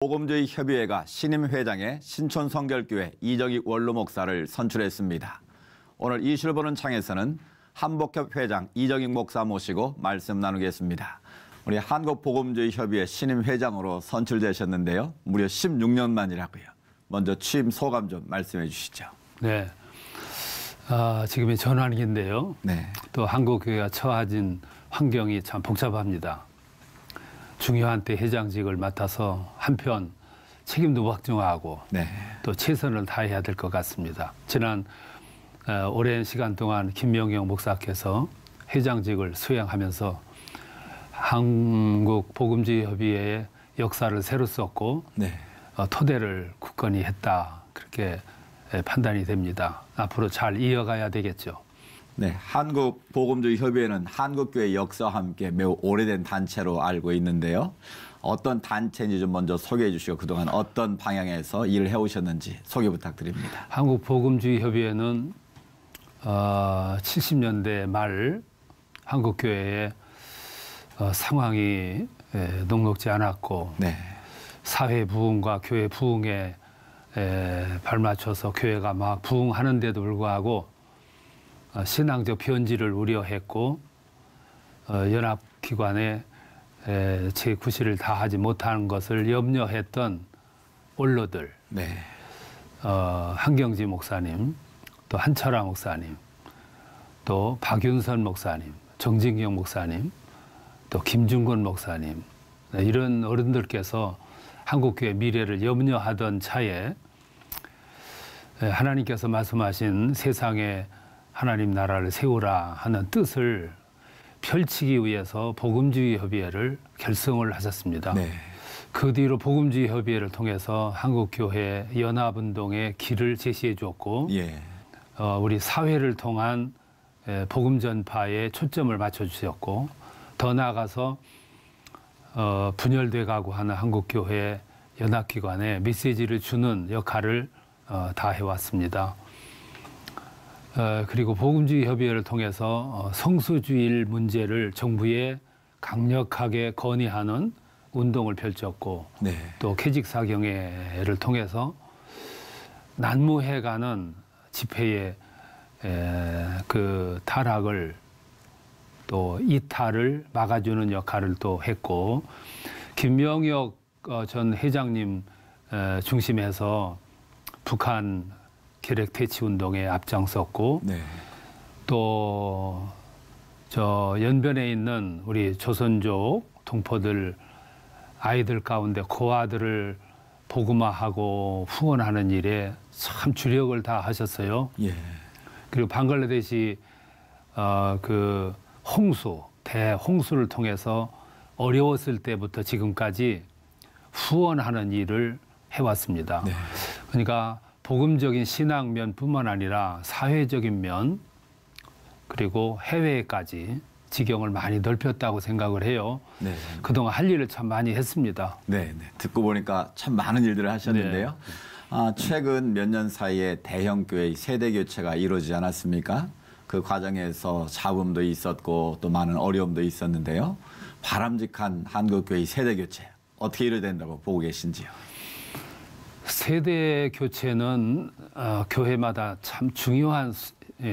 복음주의 협의회가 신임 회장에 신촌성결교회 이정익 원로 목사를 선출했습니다. 오늘 이슈를 보는 창에서는 한복협 회장 이정익 목사 모시고 말씀 나누겠습니다. 우리 한국복음주의 협의회 신임 회장으로 선출되셨는데요. 무려 16년 만이라고요. 먼저 취임 소감 좀 말씀해 주시죠. 네, 지금이 전환기인데요. 네. 또 한국교회가 처해진 환경이 참 복잡합니다. 중요한 때 회장직을 맡아서 한편 책임도 확정하고 네. 또 최선을 다해야 될 것 같습니다. 지난 오랜 시간 동안 김명영 목사께서 회장직을 수행하면서 한국복음주의협의회의 역사를 새로 썼고 네. 토대를 굳건히 했다, 그렇게 판단이 됩니다. 앞으로 잘 이어가야 되겠죠. 네, 한국복음주의협의회는 한국교회 역사와 함께 매우 오래된 단체로 알고 있는데요. 어떤 단체인지 좀 먼저 소개해 주시고 그동안 어떤 방향에서 일을 해오셨는지 소개 부탁드립니다. 한국복음주의협의회는 70년대 말 한국교회의 상황이 녹록지 않았고 네. 사회 부흥과 교회 부흥에 발맞춰서 교회가 막 부흥하는데도 불구하고 신앙적 변질을 우려했고 연합기관에 제 구실을 다하지 못하는 것을 염려했던 원로들, 네. 한경지 목사님, 또 한철아 목사님, 또 박윤선 목사님, 정진경 목사님, 또 김중건 목사님, 이런 어른들께서 한국교회 미래를 염려하던 차에 하나님께서 말씀하신 세상에 하나님 나라를 세우라 하는 뜻을 펼치기 위해서 복음주의협의회를 결성을 하셨습니다. 네. 그 뒤로 복음주의협의회를 통해서 한국교회 연합운동의 길을 제시해 주었고 예. 우리 사회를 통한 복음 전파에 초점을 맞춰 주셨고 더 나아가서 분열돼 가고 하는 한국교회 연합기관에 메시지를 주는 역할을 다 해왔습니다. 그리고 복음주의협의회를 통해서 성수주의 문제를 정부에 강력하게 건의하는 운동을 펼쳤고 네. 또 캐직사경회를 통해서 난무해가는 집회의 그 타락을 또 이탈을 막아주는 역할을 또 했고 김명혁 전 회장님 중심에서 북한 계략 퇴치 운동에 앞장섰고 네. 또 저 연변에 있는 우리 조선족 동포들 아이들 가운데 고아들을 복음화하고 후원하는 일에 참 주력을 다 하셨어요. 예. 그리고 방글라데시 그 홍수, 대홍수를 통해서 어려웠을 때부터 지금까지 후원하는 일을 해왔습니다. 네. 그러니까 복음적인 신앙면뿐만 아니라 사회적인 면 그리고 해외까지 지경을 많이 넓혔다고 생각을 해요. 네. 그동안 할 일을 참 많이 했습니다. 네. 네. 듣고 보니까 참 많은 일들을 하셨는데요. 네. 최근 몇 년 사이에 대형 교회 세대 교체가 이루어지지 않았습니까? 그 과정에서 잡음도 있었고 또 많은 어려움도 있었는데요. 바람직한 한국교회 세대 교체 어떻게 이루어진다고 보고 계신지요? 세대 교체는 교회마다 참 중요한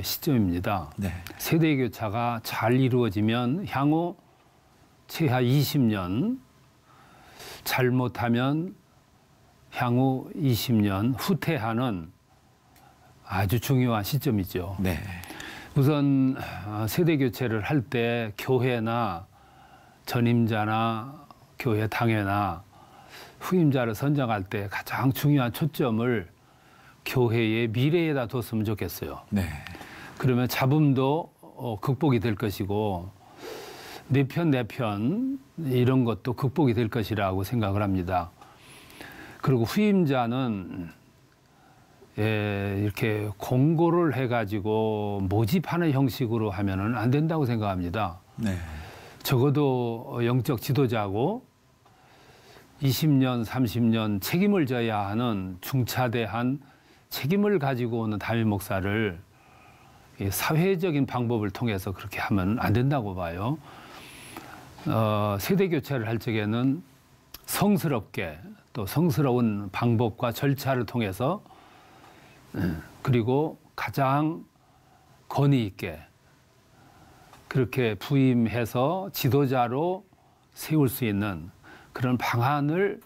시점입니다. 네. 세대 교체가 잘 이루어지면 향후 최하 20년, 잘못하면 향후 20년 후퇴하는 아주 중요한 시점이죠. 네. 우선 세대 교체를 할 때 교회나 전임자나 교회 당회나 후임자를 선정할 때 가장 중요한 초점을 교회의 미래에다 뒀으면 좋겠어요. 네. 그러면 잡음도 극복이 될 것이고 내 편 이런 것도 극복이 될 것이라고 생각을 합니다. 그리고 후임자는 이렇게 공고를 해가지고 모집하는 형식으로 하면은 안 된다고 생각합니다. 네. 적어도 영적 지도자고 20년, 30년 책임을 져야 하는 중차대한 책임을 가지고 오는 담임 목사를 사회적인 방법을 통해서 그렇게 하면 안 된다고 봐요. 세대 교체를 할 적에는 성스럽게 또 성스러운 방법과 절차를 통해서 그리고 가장 권위 있게 그렇게 부임해서 지도자로 세울 수 있는 그런 방안을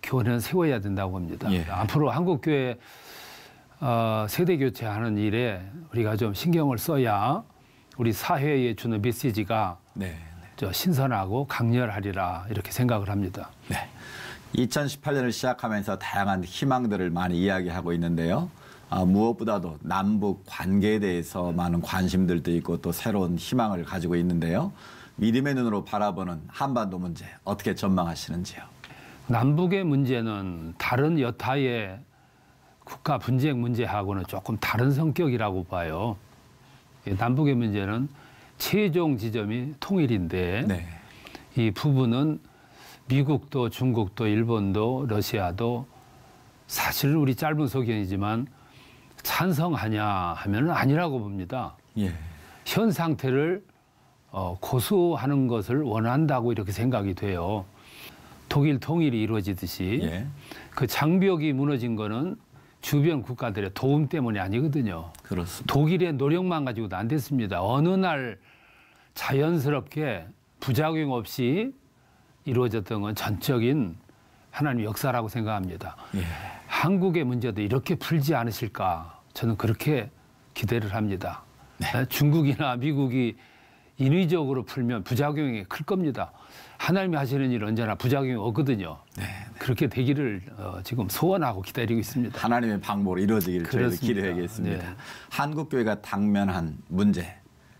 교회는 세워야 된다고 봅니다. 예. 앞으로 한국교회 세대 교체하는 일에 우리가 좀 신경을 써야 우리 사회에 주는 메시지가 네. 신선하고 강렬하리라 이렇게 생각을 합니다. 네. 2018년을 시작하면서 다양한 희망들을 많이 이야기하고 있는데요. 무엇보다도 남북 관계에 대해서 많은 관심들도 있고 또 새로운 희망을 가지고 있는데요. 믿음의 눈으로 바라보는 한반도 문제 어떻게 전망하시는지요? 남북의 문제는 다른 여타의 국가 분쟁 문제하고는 조금 다른 성격이라고 봐요. 남북의 문제는 최종 지점이 통일인데 네. 이 부분은 미국도 중국도 일본도 러시아도 사실 우리 짧은 소견이지만 찬성하냐 하면 아니라고 봅니다. 예. 현 상태를 고수하는 것을 원한다고 이렇게 생각이 돼요. 독일 통일이 이루어지듯이 예. 그 장벽이 무너진 거는 주변 국가들의 도움 때문이 아니거든요. 그렇습니다. 독일의 노력만 가지고도 안 됐습니다. 어느 날 자연스럽게 부작용 없이 이루어졌던 건 전적인 하나님의 역사라고 생각합니다. 예. 한국의 문제도 이렇게 풀지 않으실까 저는 그렇게 기대를 합니다. 네. 중국이나 미국이 인위적으로 풀면 부작용이 클 겁니다. 하나님이 하시는 일은 언제나 부작용이 없거든요. 네. 그렇게 되기를 지금 소원하고 기다리고 있습니다. 하나님의 방법으로 이루어지기를 저희도 그렇습니다. 기도하겠습니다. 네. 한국교회가 당면한 문제,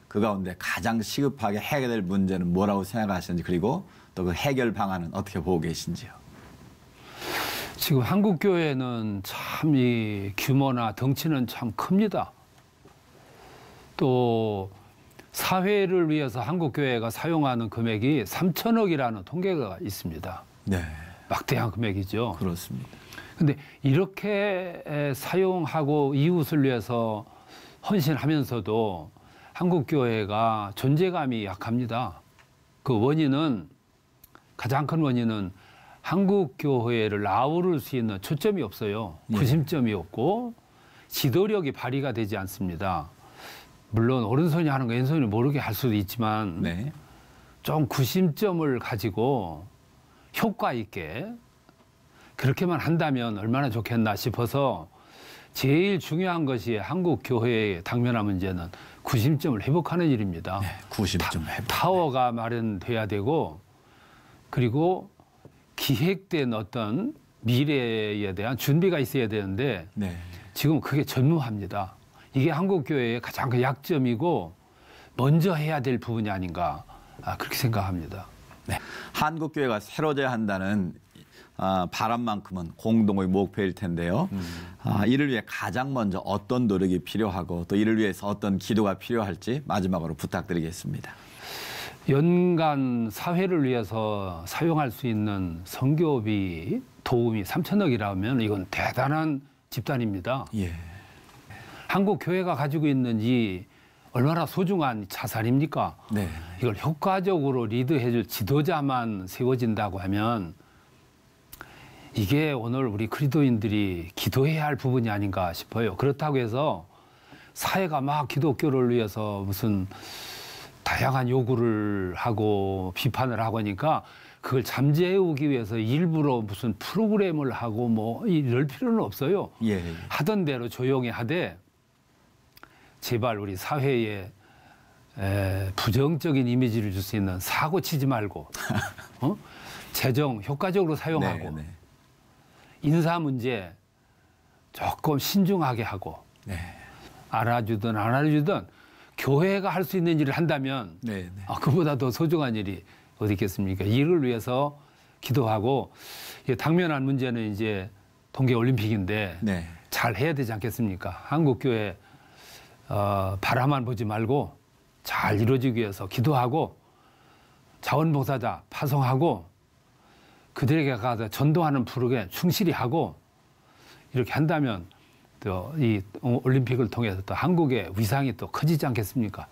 그 가운데 가장 시급하게 해결될 문제는 뭐라고 생각하시는지 그리고 또 그 해결 방안은 어떻게 보고 계신지요? 지금 한국 교회는 참 이 규모나 덩치는 참 큽니다. 또 사회를 위해서 한국 교회가 사용하는 금액이 3천억이라는 통계가 있습니다. 네. 막대한 금액이죠. 그렇습니다. 근데 이렇게 사용하고 이웃을 위해서 헌신하면서도 한국 교회가 존재감이 약합니다. 그 원인은 가장 큰 원인은 한국 교회를 아우를 수 있는 초점이 없어요. 예. 구심점이 없고 지도력이 발휘가 되지 않습니다. 물론 오른손이 하는 거 왼손이 모르게 할 수도 있지만 네. 좀 구심점을 가지고 효과 있게 그렇게만 한다면 얼마나 좋겠나 싶어서 제일 중요한 것이 한국 교회의 당면한 문제는 구심점을 회복하는 일입니다. 네. 90점 회복. 타워가 마련돼야 되고 그리고 기획된 어떤 미래에 대한 준비가 있어야 되는데 네. 지금 그게 전무합니다. 이게 한국 교회의 가장 큰 약점이고 먼저 해야 될 부분이 아닌가 그렇게 생각합니다. 네. 한국교회가 새로져야 한다는 바람만큼은 공동의 목표일 텐데요. 이를 위해 가장 먼저 어떤 노력이 필요하고 또 이를 위해서 어떤 기도가 필요할지 마지막으로 부탁드리겠습니다. 연간 사회를 위해서 사용할 수 있는 선교비 도움이 3천억이라면 이건 대단한 집단입니다. 예. 한국 교회가 가지고 있는 이 얼마나 소중한 자산입니까? 네. 이걸 효과적으로 리드해줄 지도자만 세워진다고 하면 이게 오늘 우리 그리스도인들이 기도해야 할 부분이 아닌가 싶어요. 그렇다고 해서 사회가 막 기독교를 위해서 무슨 다양한 요구를 하고 비판을 하고 하니까 그걸 잠재우기 위해서 일부러 무슨 프로그램을 하고 뭐 이럴 필요는 없어요. 예. 하던 대로 조용히 하되 제발 우리 사회에 부정적인 이미지를 줄 수 있는 사고 치지 말고 재정 효과적으로 사용하고 네, 네. 인사 문제 조금 신중하게 하고 네. 알아주든 안 알아주든 교회가 할 수 있는 일을 한다면 네. 네. 그보다 더 소중한 일이 어디 있겠습니까? 이를 위해서 기도하고 당면한 문제는 이제 동계올림픽인데 네. 잘 해야 되지 않겠습니까? 한국교회 바라만 보지 말고 잘 이루어지기 위해서 기도하고 자원봉사자 파송하고 그들에게 가서 전도하는 프로그램 충실히 하고 이렇게 한다면 또 이 올림픽을 통해서 또 한국의 위상이 또 커지지 않겠습니까?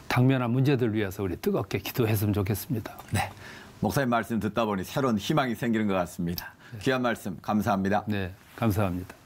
당면한 문제들 위해서 우리 뜨겁게 기도했으면 좋겠습니다. 네. 목사님 말씀 듣다 보니 새로운 희망이 생기는 것 같습니다. 귀한 말씀 감사합니다. 네, 감사합니다.